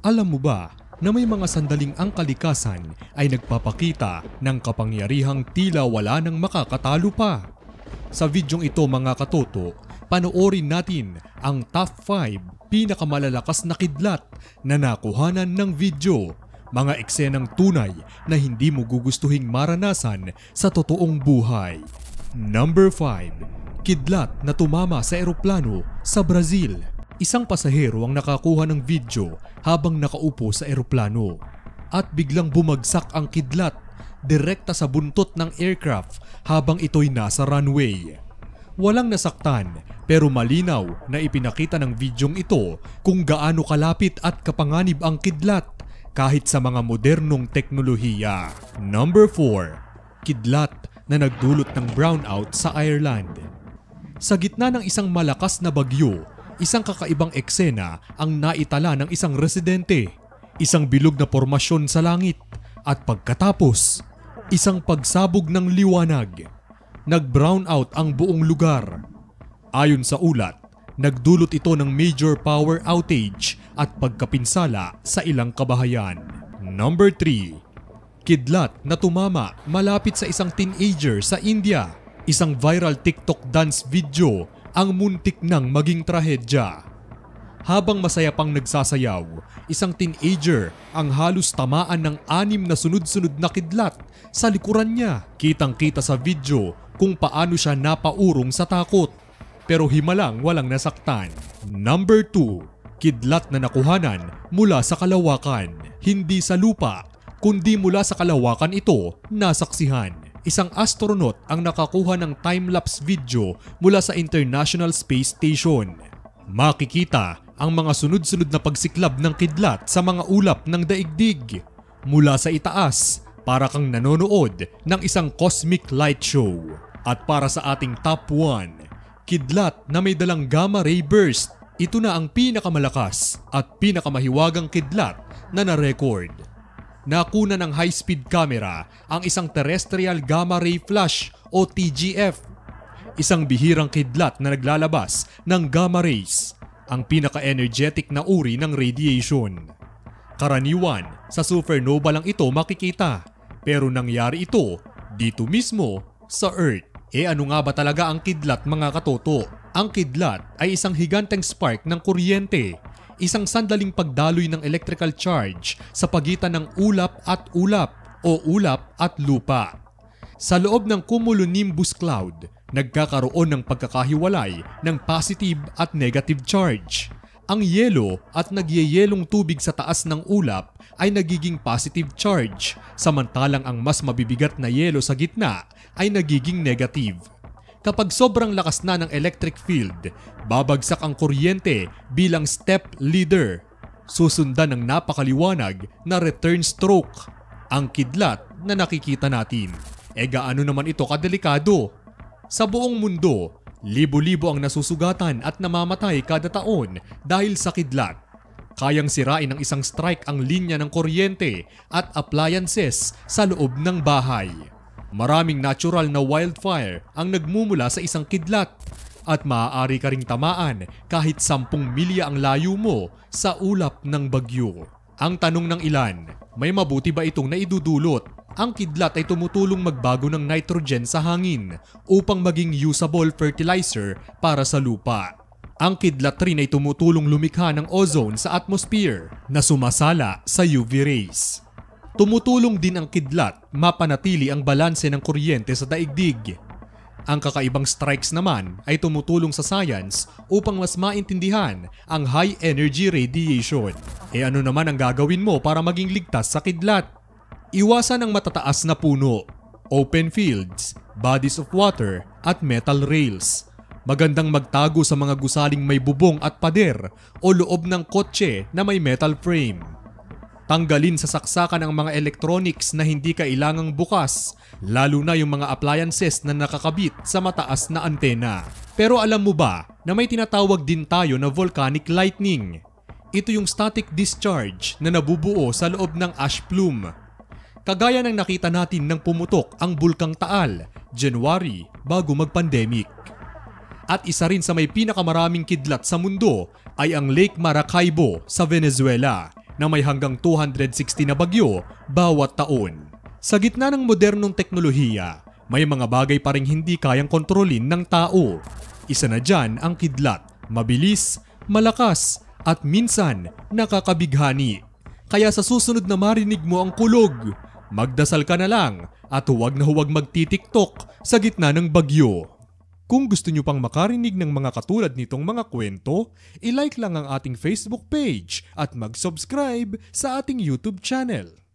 Alam mo ba na may mga sandaling ang kalikasan ay nagpapakita ng kapangyarihang tila wala nang makakatalo pa? Sa videong ito mga katoto, panoorin natin ang top 5 pinakamalalakas na kidlat na nakuhanan ng video. Mga eksenang tunay na hindi mo gugustuhing maranasan sa totoong buhay. Number 5. Kidlat na tumama sa eroplano sa Brazil. Isang pasahero ang nakakuha ng video habang nakaupo sa eroplano at biglang bumagsak ang kidlat direkta sa buntot ng aircraft habang ito'y nasa runway. Walang nasaktan pero malinaw na ipinakita ng videong ito kung gaano kalapit at kapanganib ang kidlat kahit sa mga modernong teknolohiya. Number 4. Kidlat na nagdulot ng brownout sa Ireland. Sa gitna ng isang malakas na bagyo, isang kakaibang eksena ang naitala ng isang residente. Isang bilog na pormasyon sa langit at pagkatapos, isang pagsabog ng liwanag. Nag-brownout ang buong lugar. Ayon sa ulat, nagdulot ito ng major power outage at pagkapinsala sa ilang kabahayan. Number 3. Kidlat na tumama malapit sa isang teenager sa India. Isang viral TikTok dance video ang muntik nang maging trahedya. Habang masaya pang nagsasayaw, isang teenager ang halos tamaan ng 6 na sunod-sunod na kidlat sa likuran niya. Kitang-kita sa video kung paano siya napaurong sa takot. Pero himalang walang nasaktan. Number 2. Kidlat na nakuhanan mula sa kalawakan. Hindi sa lupa, kundi mula sa kalawakan ito nasaksihan. Isang astronaut ang nakakuha ng time-lapse video mula sa International Space Station. Makikita ang mga sunod-sunod na pagsiklab ng kidlat sa mga ulap ng daigdig. Mula sa itaas, para kang nanonood ng isang cosmic light show. At para sa ating top 1, kidlat na may dalang gamma ray burst. Ito na ang pinakamalakas at pinakamahiwagang kidlat na na-record. Nakuna ng high-speed camera ang isang terrestrial gamma ray flash o TGF. Isang bihirang kidlat na naglalabas ng gamma rays, ang pinaka-energetic na uri ng radiation. Karaniwan, sa supernova lang ito makikita, pero nangyari ito dito mismo sa Earth. Ano nga ba talaga ang kidlat mga katoto? Ang kidlat ay isang higanteng spark ng kuryente. Isang sandaling pagdaloy ng electrical charge sa pagitan ng ulap at ulap o ulap at lupa. Sa loob ng cumulonimbus cloud, nagkakaroon ng pagkakahiwalay ng positive at negative charge. Ang yelo at nagyeyelong tubig sa taas ng ulap ay nagiging positive charge, samantalang ang mas mabibigat na yelo sa gitna ay nagiging negative. Kapag sobrang lakas na ng electric field, babagsak ang kuryente bilang step leader. Susundan ng napakaliwanag na return stroke, ang kidlat na nakikita natin. Gaano naman ito kadelikado? Sa buong mundo, libo-libo ang nasusugatan at namamatay kada taon dahil sa kidlat. Kayang sirain ng isang strike ang linya ng kuryente at appliances sa loob ng bahay. Maraming natural na wildfire ang nagmumula sa isang kidlat at maaari ka ring tamaan kahit 10 milya ang layo mo sa ulap ng bagyo. Ang tanong ng ilan, may mabuti ba itong naidudulot? Ang kidlat ay tumutulong magbago ng nitrogen sa hangin upang maging usable fertilizer para sa lupa. Ang kidlat rin ay tumutulong lumikha ng ozone sa atmosphere na sumasala sa UV rays. Tumutulong din ang kidlat mapanatili ang balanse ng kuryente sa daigdig. Ang kakaibang strikes naman ay tumutulong sa science upang mas maintindihan ang high energy radiation. Ano naman ang gagawin mo para maging ligtas sa kidlat? Iwasan ang matataas na puno, open fields, bodies of water at metal rails. Magandang magtago sa mga gusaling may bubong at pader o loob ng kotse na may metal frame. Tanggalin sa saksakan ang mga electronics na hindi kailangang bukas, lalo na yung mga appliances na nakakabit sa mataas na antena. Pero alam mo ba na may tinatawag din tayo na volcanic lightning? Ito yung static discharge na nabubuo sa loob ng ash plume. Kagaya ng nakita natin nang pumutok ang Bulkang Taal, January bago mag-pandemic. At isa rin sa may pinakamaraming kidlat sa mundo ay ang Lake Maracaibo sa Venezuela. na may hanggang 260 na bagyo bawat taon. Sa gitna ng modernong teknolohiya, may mga bagay pa ring hindi kayang kontrolin ng tao. Isa na dyan ang kidlat, mabilis, malakas, at minsan nakakabighani. Kaya sa susunod na marinig mo ang kulog, magdasal ka na lang at huwag na huwag magtitiktok sa gitna ng bagyo. Kung gusto nyo pang makarinig ng mga katulad nitong mga kwento, ilike lang ang ating Facebook page at mag-subscribe sa ating YouTube channel.